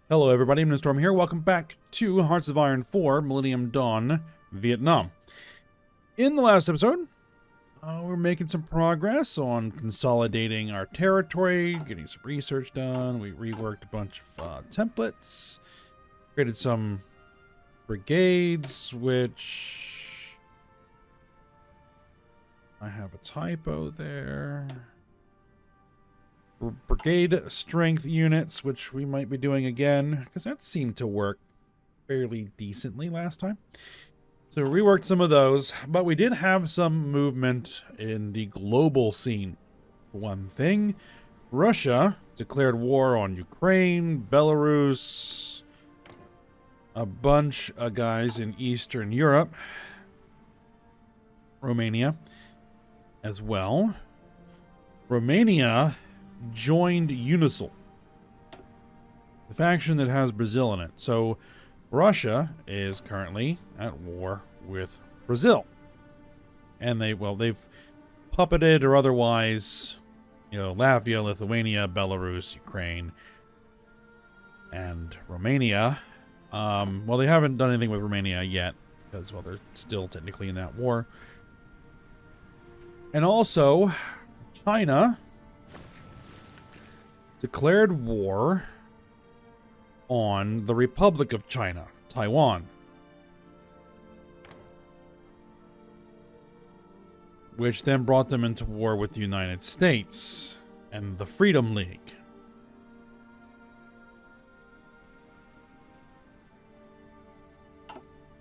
Hello everybody, I'm Storm here. Welcome back to Hearts of Iron 4, Millennium Dawn, Vietnam. In the last episode, we're making some progress on consolidating our territory, getting some research done. We reworked a bunch of templates, created some brigades, which I have a typo there. Brigade strength units, which we might be doing again, because that seemed to work fairly decently last time. So we reworked some of those, but we did have some movement in the global scene. For one thing, Russia declared war on Ukraine, Belarus, a bunch of guys in Eastern Europe, Romania as well. Romania joined Unisil, the faction that has Brazil in it. So Russia is currently at war with Brazil, and they've puppeted or otherwise, Latvia, Lithuania, Belarus, Ukraine, and Romania. They haven't done anything with Romania yet because, they're still technically in that war. And also, China declared war on the Republic of China, Taiwan, which then brought them into war with the United States and the Freedom League.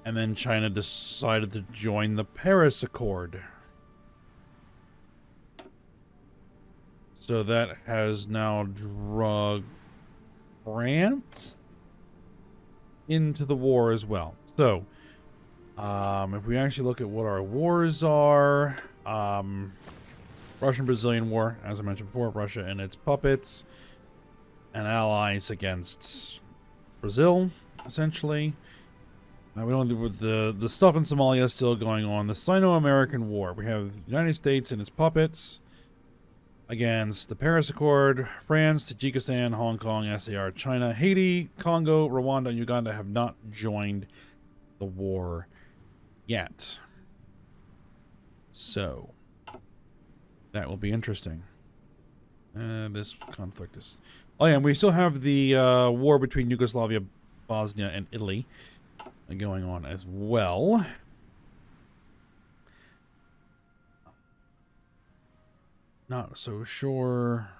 And then China decided to join the Paris Accord. So that has now dragged France into the war as well. So, if we actually look at what our wars are, Russian-Brazilian war, as I mentioned before, Russia and its puppets and allies against Brazil, essentially. We don't do with the stuff in Somalia still going on. The Sino-American War. We have the United States and its puppets against the Paris Accord. France, Tajikistan, Hong Kong, SAR, China, Haiti, Congo, Rwanda, and Uganda have not joined the war yet. So, that will be interesting. This conflict is... Oh yeah, and we still have the war between Yugoslavia, Bosnia, and Italy going on as well. Not so sure.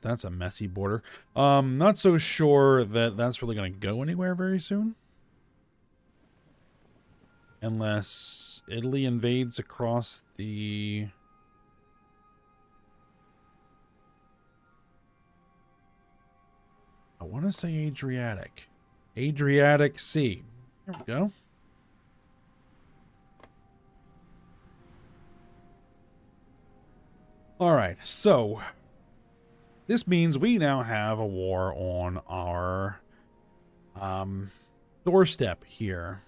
That's a messy border. Not so sure that that's really going to go anywhere very soon. Unless Italy invades across the... I want to say Adriatic. Adriatic Sea. There we go. Alright, so this means we now have a war on our doorstep here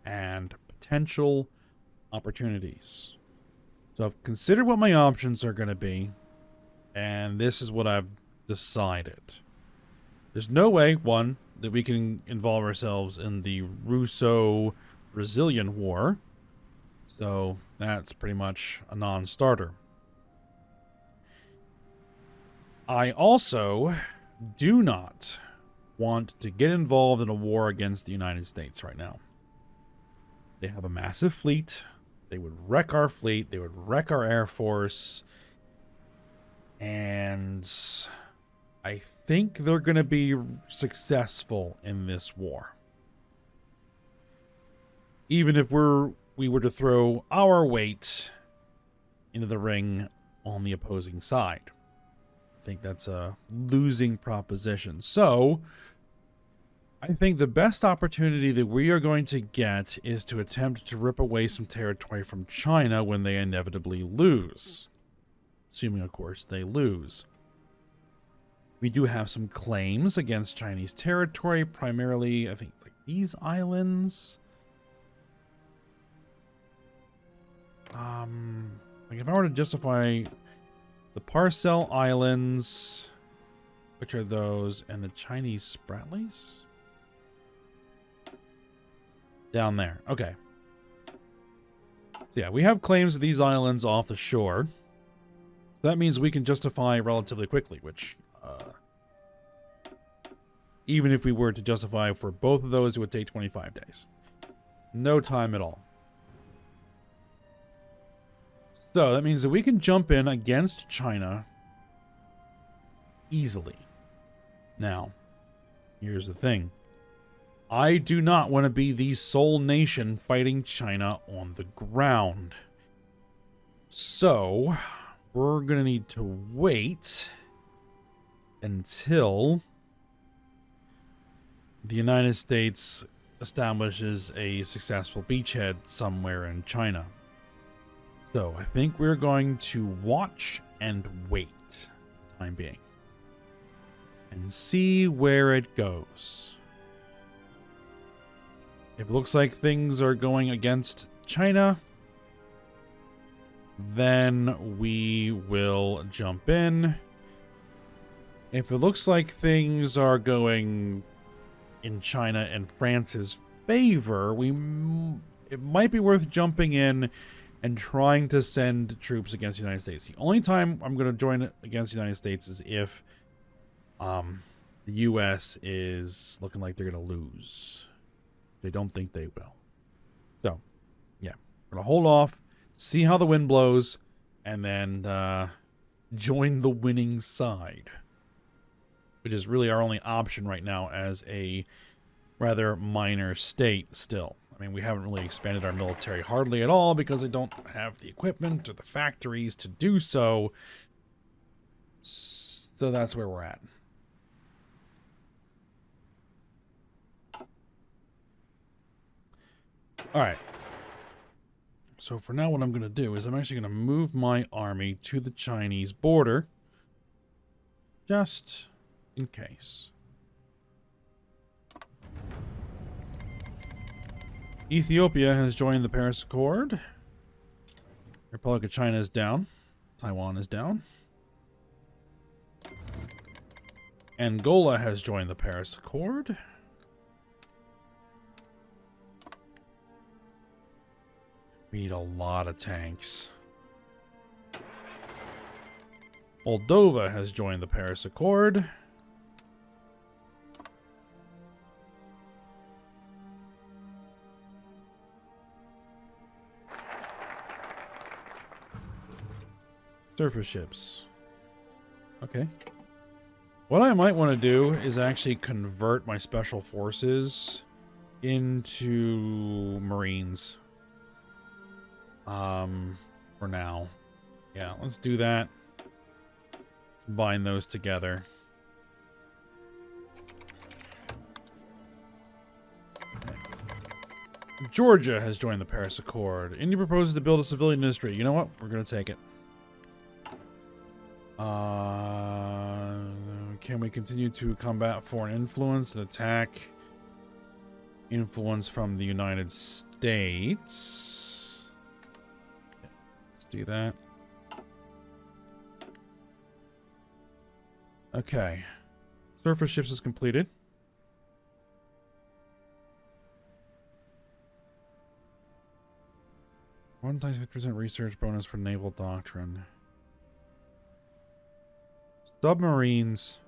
and potential opportunities. So I've considered what my options are going to be, and this is what I've decided. There's no way, one, that we can involve ourselves in the Russo-Brazilian War, so that's pretty much a non-starter. I also do not want to get involved in a war against the United States right now. They have a massive fleet. They would wreck our fleet. They would wreck our Air Force. And I think they're going to be successful in this war. Even if we were to throw our weight into the ring on the opposing side. I think that's a losing proposition. So, I think the best opportunity that we are going to get is to attempt to rip away some territory from China when they inevitably lose. Assuming, of course, they lose. We do have some claims against Chinese territory, primarily, I think, like these islands. Like if I were to justify the Parcel Islands, Which are those? And the Chinese Spratlys? Down there. Okay. So yeah, we have claims to these islands off the shore. So that means we can justify relatively quickly, which... even if we were to justify for both of those, it would take 25 days. No time at all. So that means that we can jump in against China easily. Now, here's the thing. I do not want to be the sole nation fighting China on the ground. So, we're going to need to wait until the United States establishes a successful beachhead somewhere in China. So, I think we're going to watch and wait for the time being. And see where it goes. If it looks like things are going against China, then we will jump in. If it looks like things are going in China and France's favor, it might be worth jumping in and trying to send troops against the United States. The only time I'm going to join against the United States is if the U.S. is looking like they're going to lose. They don't think they will. So, yeah. We're going to hold off, see how the wind blows, and then join the winning side. Which is really our only option right now as a rather minor state still. I mean, we haven't really expanded our military hardly at all because they don't have the equipment or the factories to do so. So that's where we're at. Alright. So for now what I'm going to do is I'm actually going to move my army to the Chinese border. Just in case. Ethiopia has joined the Paris Accord. Republic of China is down. Taiwan is down. Angola has joined the Paris Accord. We need a lot of tanks. Moldova has joined the Paris Accord. Surface ships. Okay. What I might want to do is actually convert my special forces into Marines. For now. Yeah, let's do that. Combine those together. Okay. Georgia has joined the Paris Accord. India proposes to build a civilian industry. You know what? We're going to take it. Can we continue to combat foreign influence and attack influence from the United States? Let's do that. Okay. Surface ships is completed. One times 50% research bonus for naval doctrine. Submarines.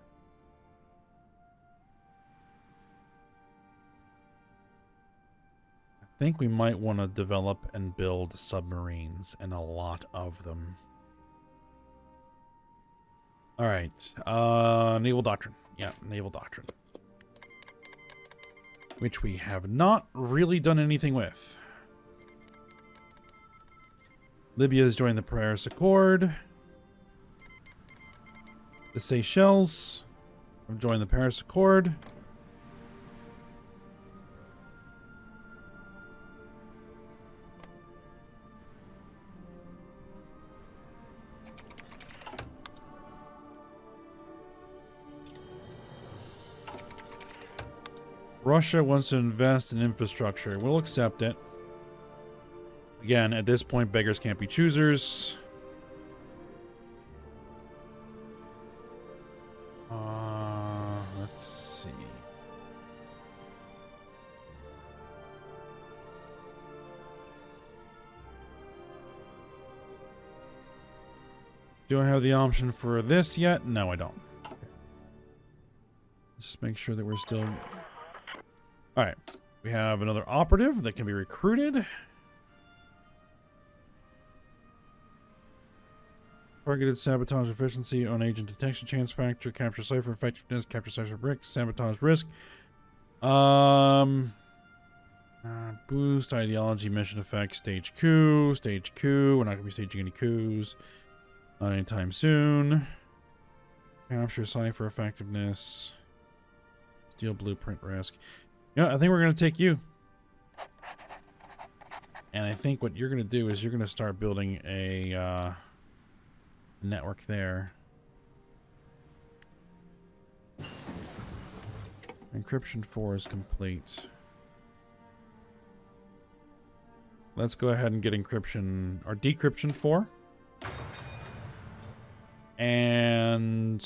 I think we might want to develop and build submarines, and a lot of them. Alright. Naval doctrine. Yeah, naval doctrine. Which we have not really done anything with. Libya has joined the Paris Accord. The Seychelles have joined the Paris Accord. Russia wants to invest in infrastructure. We'll accept it. Again, at this point, beggars can't be choosers. Do I have the option for this yet? No, I don't. Let's just make sure that we're still... Alright. We have another operative that can be recruited. Targeted sabotage efficiency on agent detection chance factor, capture cipher effectiveness, capture cipher bricks, sabotage risk. Boost ideology mission effect, stage coup. We're not gonna be staging any coups. Not anytime soon. Capture cipher effectiveness. Steal blueprint risk. Yeah, I think we're gonna take you. And I think what you're gonna do is you're gonna start building a network there. Encryption 4 is complete. Let's go ahead and get encryption or decryption 4. And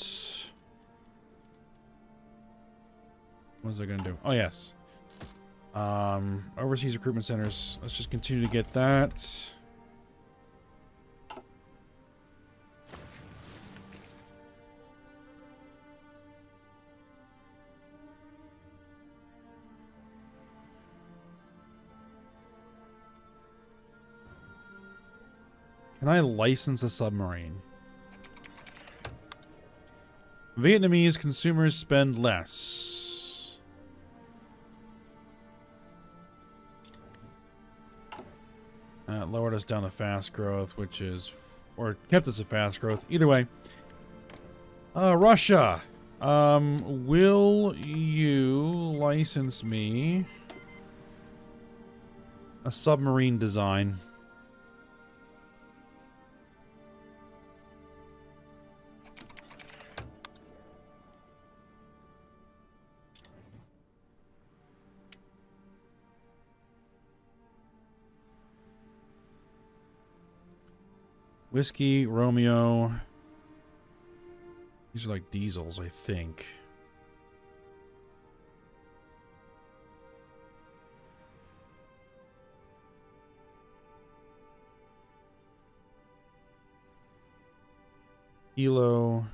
what was I going to do? Oh, yes. Overseas recruitment centers. Let's just continue to get that. Can I license a submarine? Vietnamese consumers spend less. Lowered us down to fast growth, which is... Or kept us at fast growth. Either way. Russia. Will you license me a submarine design? Whiskey, Romeo. These are like diesels, I think. Kilo.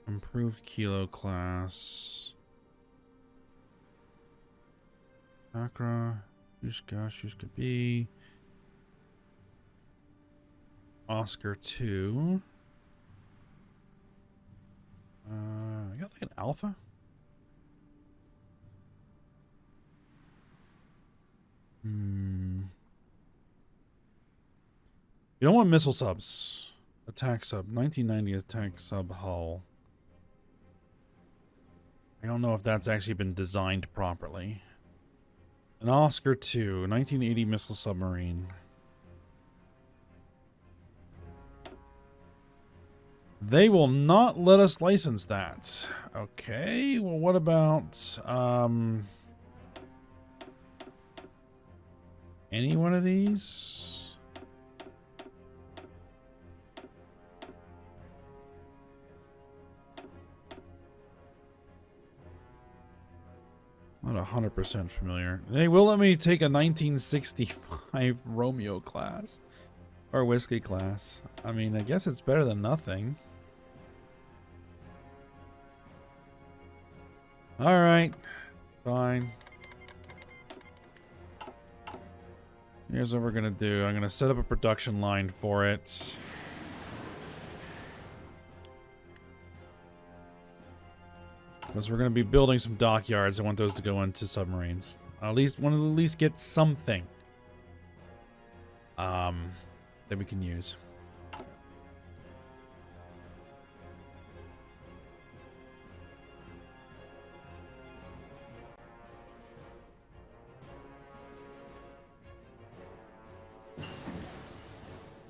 Improved kilo class. Accra. Shushka B. Oscar 2. I got like an alpha. You don't want missile subs. Attack sub. 1990 attack sub hull. I don't know if that's actually been designed properly. An Oscar 2. 1980 missile submarine. They will not let us license that. Okay, well, what about, any one of these? Not 100% familiar. They will let me take a 1965 Romeo class. Or Whiskey class. I mean, I guess it's better than nothing. Alright. Fine. Here's what we're gonna do. I'm gonna set up a production line for it. Because we're gonna be building some dockyards. I want those to go into submarines. I want to at least get something. That we can use.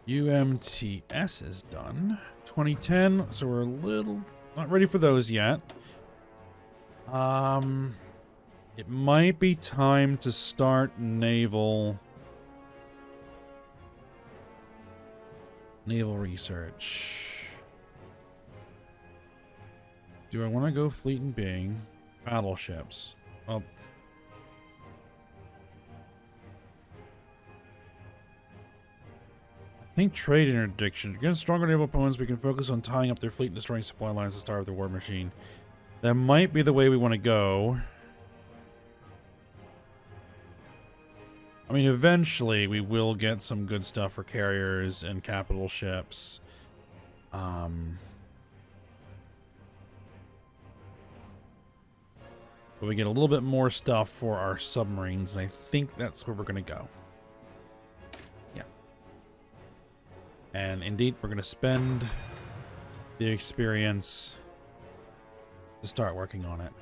UMTS is done. 2010, so we're a little not ready for those yet. It might be time to start naval research. Do I want to go fleet and Bing? Battleships. Well, I I think trade interdiction. Against stronger naval opponents, we can focus on tying up their fleet and destroying supply lines to starve their war machine. That might be the way we want to go. I mean, eventually we will get some good stuff for carriers and capital ships. But we get a little bit more stuff for our submarines, and I think that's where we're going to go. Yeah. And indeed, we're going to spend the experience to start working on it.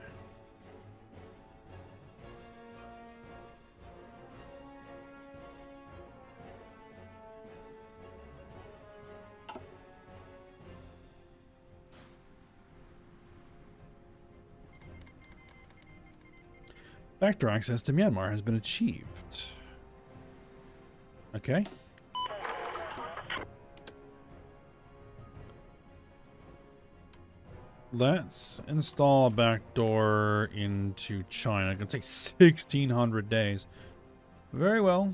Backdoor access to Myanmar has been achieved. Okay. Let's install a backdoor into China. It's going to take 1,600 days. Very well.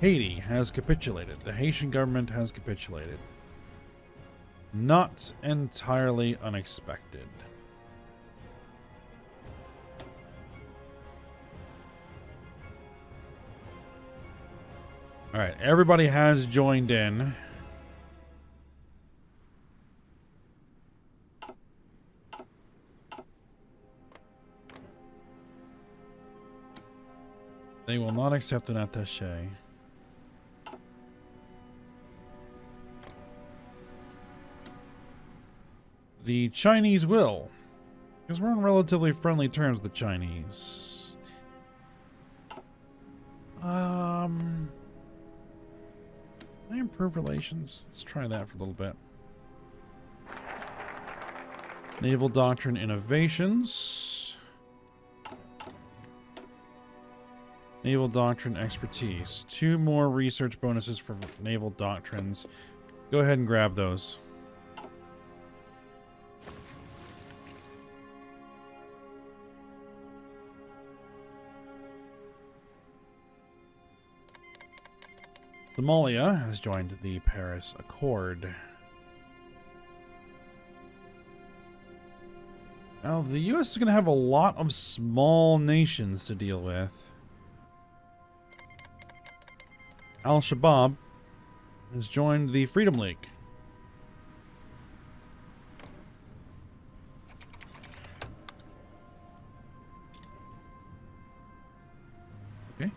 Haiti has capitulated. The Haitian government has capitulated. Not entirely unexpected. All right, everybody has joined in. They will not accept an attaché. The Chinese will, because we're on relatively friendly terms with the Chinese. Can I improve relations? Let's try that for a little bit. Naval Doctrine Innovations. Naval Doctrine Expertise. 2 more research bonuses for Naval Doctrines. Go ahead and grab those. Somalia has joined the Paris Accord. Now, the U.S. is going to have a lot of small nations to deal with. Al-Shabaab has joined the Freedom League. Okay.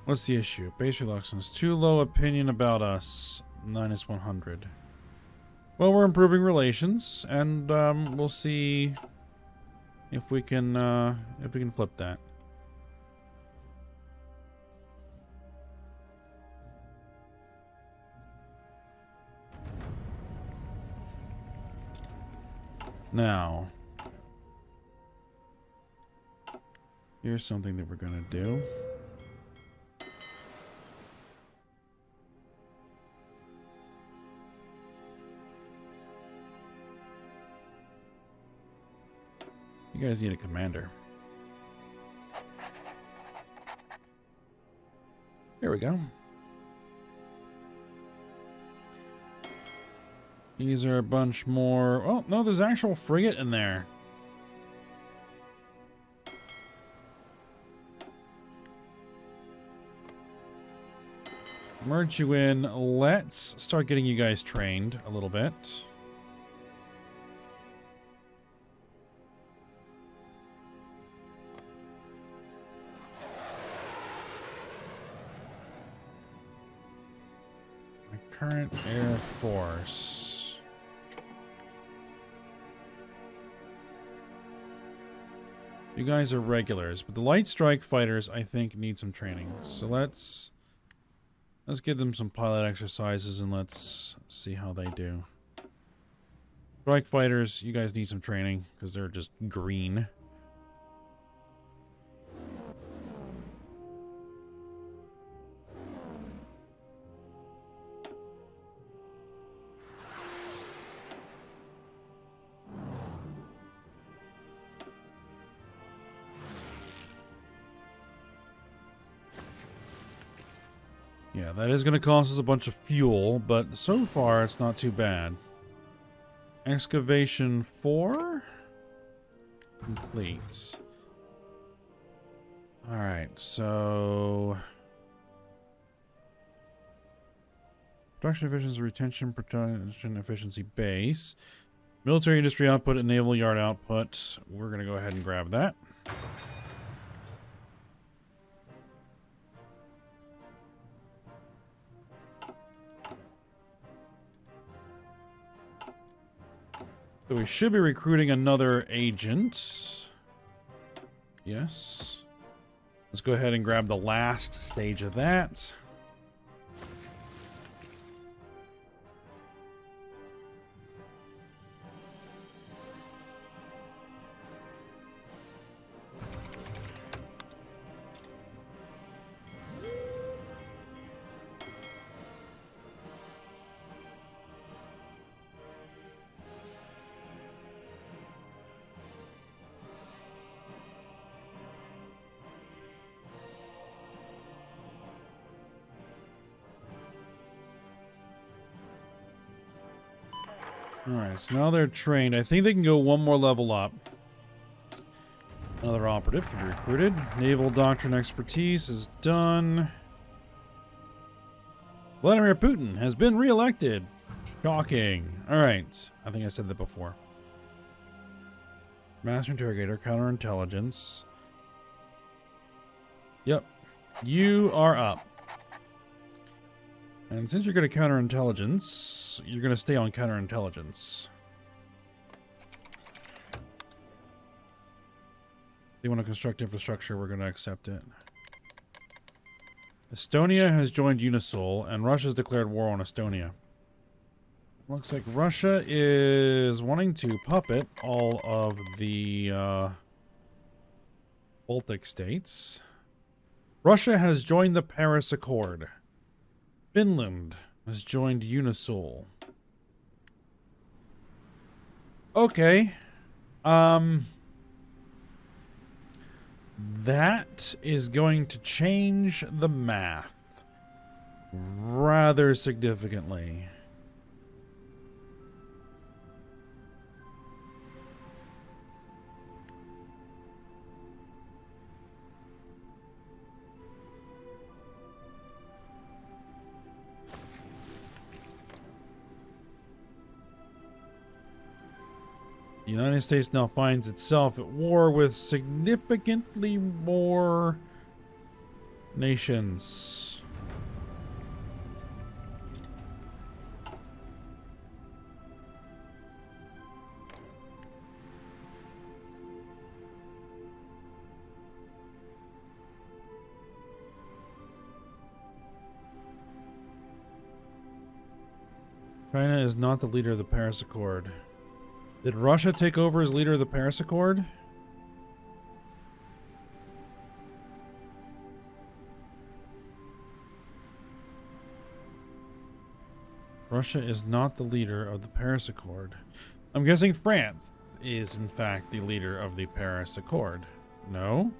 What's the issue? Base reluctance. Too low opinion about us. -100. Well, we're improving relations, and we'll see if we can flip that. Now, here's something that we're gonna do. You guys need a commander. Here we go. These are a bunch more... Oh, no, there's an actual frigate in there. Merge you in. Let's start getting you guys trained a little bit. Current Air Force. You guys are regulars, but the light strike fighters, I think, need some training. So let's give them some pilot exercises and let's see how they do. Strike fighters, you guys need some training because they're just green. Yeah, that is going to cost us a bunch of fuel, but so far it's not too bad. Excavation 4 complete. Alright, so production efficiency, retention, production efficiency base. Military industry output and naval yard output. We're going to go ahead and grab that. So we should be recruiting another agent. Yes. Let's go ahead and grab the last stage of that. Alright, so now they're trained. I think they can go one more level up. Another operative can be recruited. Naval doctrine expertise is done. Vladimir Putin has been re-elected. Shocking. Alright, I think I said that before. Master interrogator, counterintelligence. Yep. You are up. And since you're going to counterintelligence, you're going to stay on counterintelligence. They want to construct infrastructure, we're going to accept it. Estonia has joined Unisol, and Russia's declared war on Estonia. Looks like Russia is wanting to puppet all of the Baltic states. Russia has joined the Paris Accord. Finland has joined Unisol. Okay. That is going to change the math rather significantly. The United States now finds itself at war with significantly more nations. China is not the leader of the Paris Accord. Did Russia take over as leader of the Paris Accord? Russia is not the leader of the Paris Accord. I'm guessing France is, in fact, the leader of the Paris Accord. No?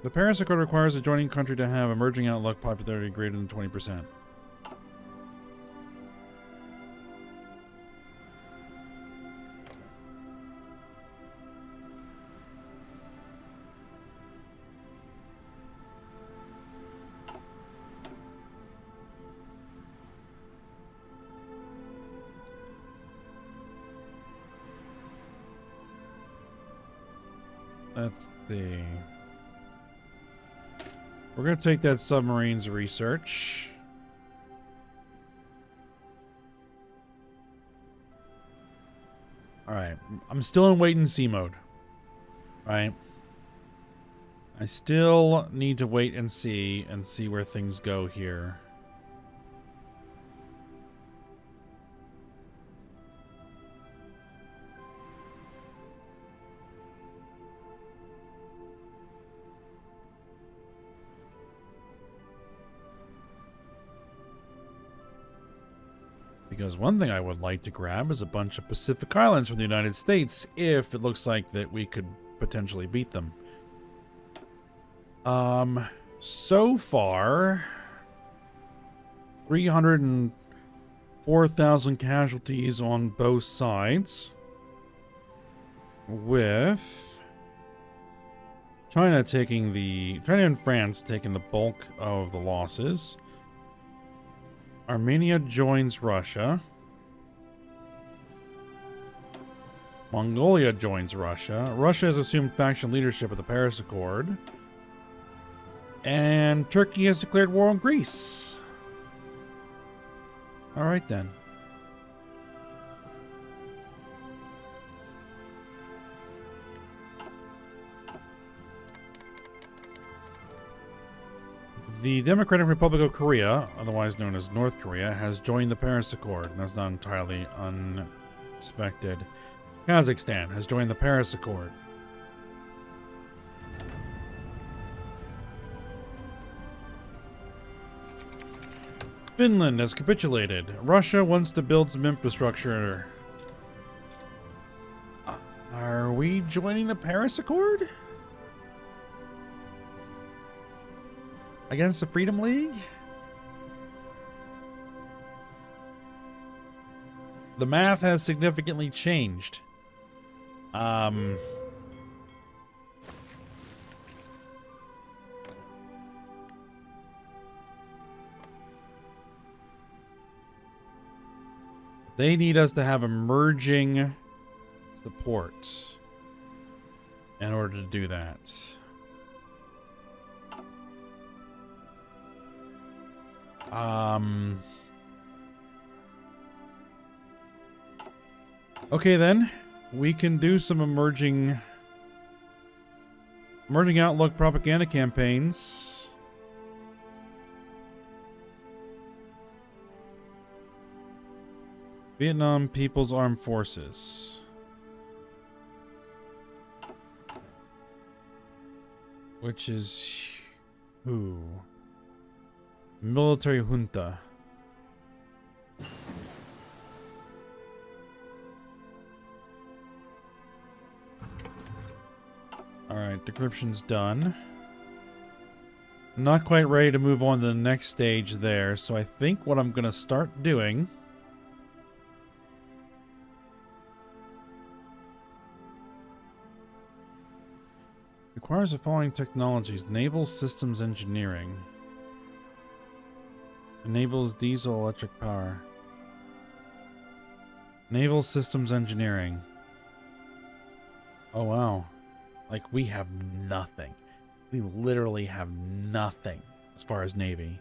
The Paris Accord requires a joining country to have emerging outlook popularity greater than 20%. Let's see. We're going to take that submarines research. Alright. I'm still in wait and see mode. Right? I still need to wait and see where things go here. Because one thing I would like to grab is a bunch of Pacific Islands from the United States, if it looks like that we could potentially beat them. So far, 304,000 casualties on both sides, with China and France taking the bulk of the losses. Armenia joins Russia. Mongolia joins Russia. Russia has assumed faction leadership of the Paris Accord. And Turkey has declared war on Greece. Alright then. The Democratic Republic of Korea, otherwise known as North Korea, has joined the Paris Accord. And that's not entirely unexpected. Kazakhstan has joined the Paris Accord. Finland has capitulated. Russia wants to build some infrastructure. Are we joining the Paris Accord? Against the Freedom League? The math has significantly changed. They need us to have emerging support in order to do that. Okay then, we can do some emerging outlook propaganda campaigns. Vietnam People's Armed Forces. Which is who? Military junta. Alright, decryption's done. Not quite ready to move on to the next stage there, so I think what I'm going to start doing requires the following technologies. Naval Systems Engineering. Enables diesel electric power. Naval Systems Engineering. Oh wow. Like, we have nothing. We literally have nothing as far as Navy.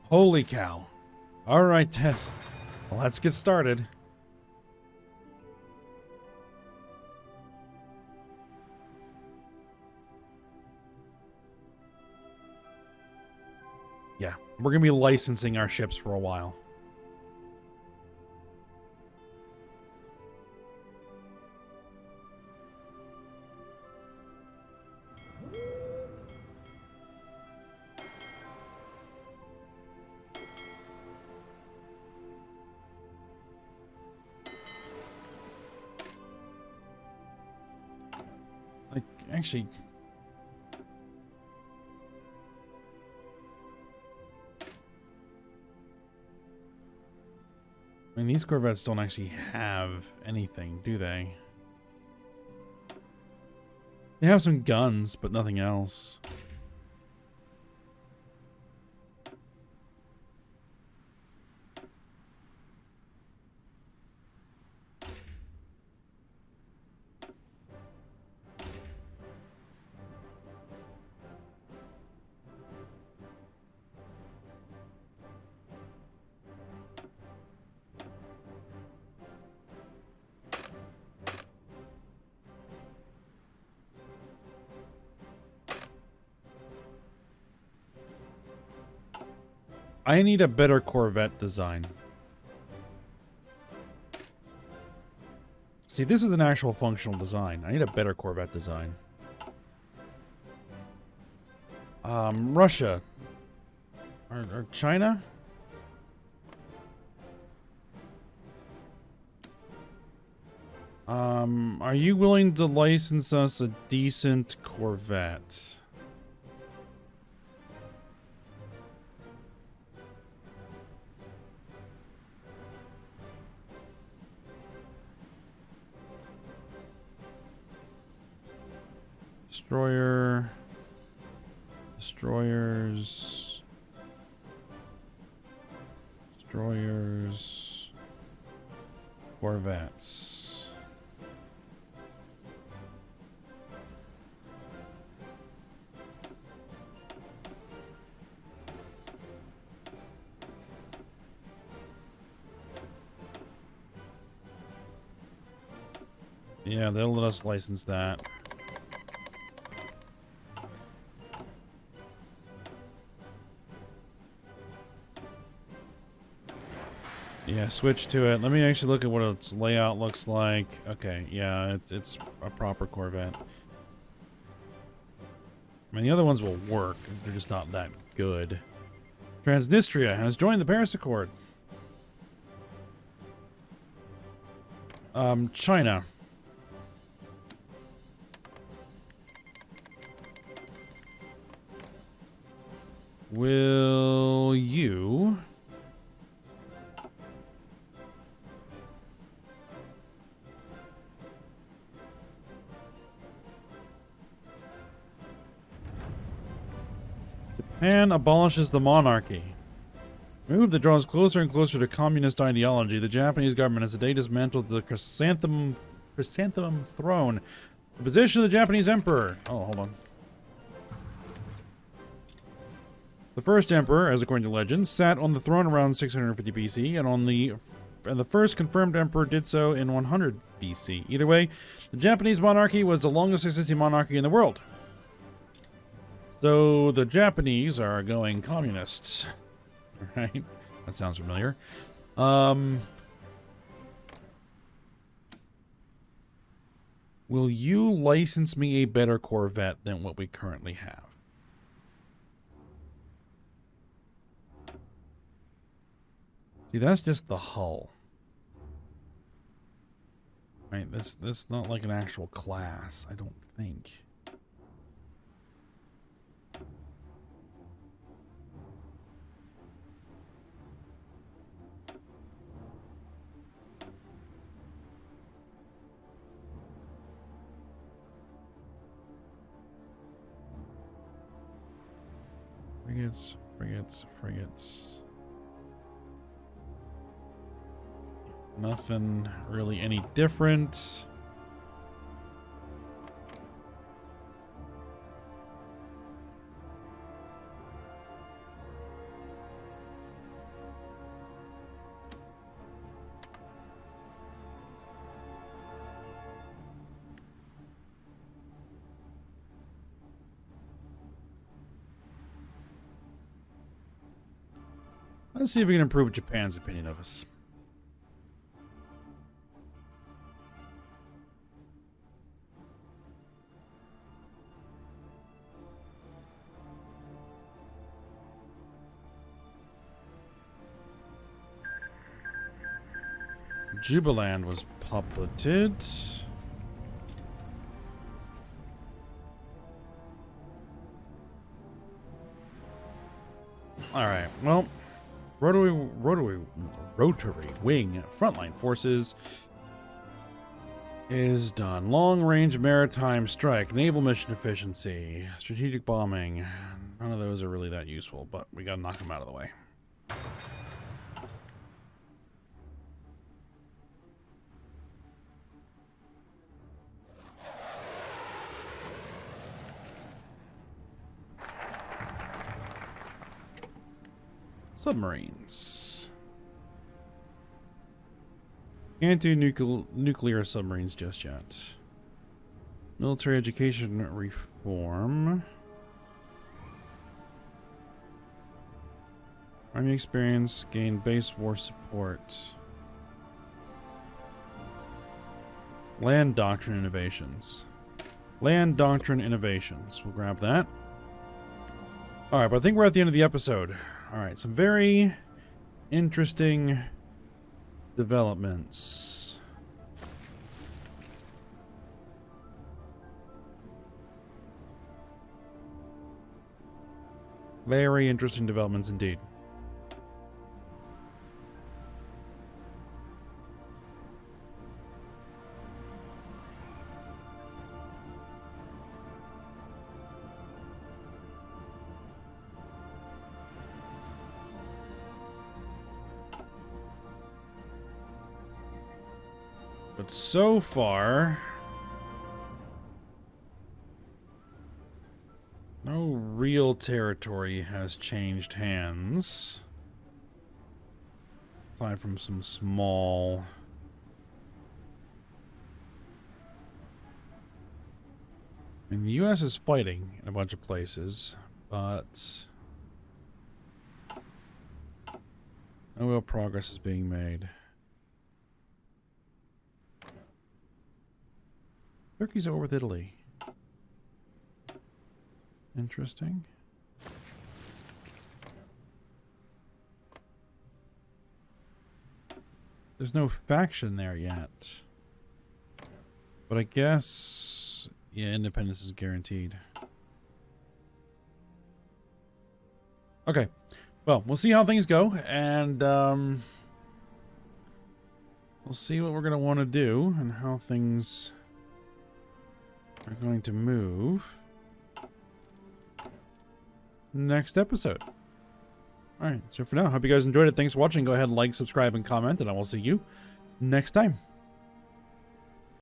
Holy cow. Alright then. Well, let's get started. Yeah, we're going to be licensing our ships for a while. Like, actually... I mean, these Corvettes don't actually have anything, do they? They have some guns, but nothing else. I need a better Corvette design. See, this is an actual functional design. I need a better Corvette design. Russia. Or China? Are you willing to license us a decent Corvette? Destroyer. Destroyers. Destroyers. Corvettes. Yeah, they'll let us license that. Yeah, switch to it. Let me actually look at what its layout looks like. Okay, yeah, it's a proper Corvette. I mean, the other ones will work. They're just not that good. Transnistria has joined the Paris Accord. China. Will you... Japan abolishes the monarchy. A move that draws closer and closer to communist ideology. The Japanese government has today dismantled the chrysanthemum throne. The position of the Japanese emperor. Oh, hold on. The first emperor, as according to legend, sat on the throne around 650 BC, and the first confirmed emperor did so in 100 BC. Either way, the Japanese monarchy was the longest existing monarchy in the world. So the Japanese are going communists. Right? That sounds familiar. Will you license me a better Corvette than what we currently have? See, that's just the hull. Right, that's not like an actual class, I don't think. Frigates. Nothing really any different. Let's see if we can improve Japan's opinion of us. Jubaland was puppeted. Alright, well, rotary wing frontline forces is done. Long range maritime strike, naval mission efficiency, strategic bombing. None of those are really that useful, but we gotta knock them out of the way. Submarines. Can't do nuclear submarines just yet. Military education reform. Army experience, gain base war support. Land doctrine innovations. Land doctrine innovations. We'll grab that. Alright, but I think we're at the end of the episode. Alright, some very interesting developments. Very interesting developments indeed. But so far, no real territory has changed hands. Aside from some small... I mean, the U.S. is fighting in a bunch of places, but no real progress is being made. Turkey's over with Italy. Interesting. There's no faction there yet. But I guess... yeah, independence is guaranteed. Okay. Well, we'll see how things go, and we'll see what we're going to want to do and how things are going to move next episode. Alright, so for now, hope you guys enjoyed it. Thanks for watching. Go ahead and like, subscribe, and comment, and I will see you next time.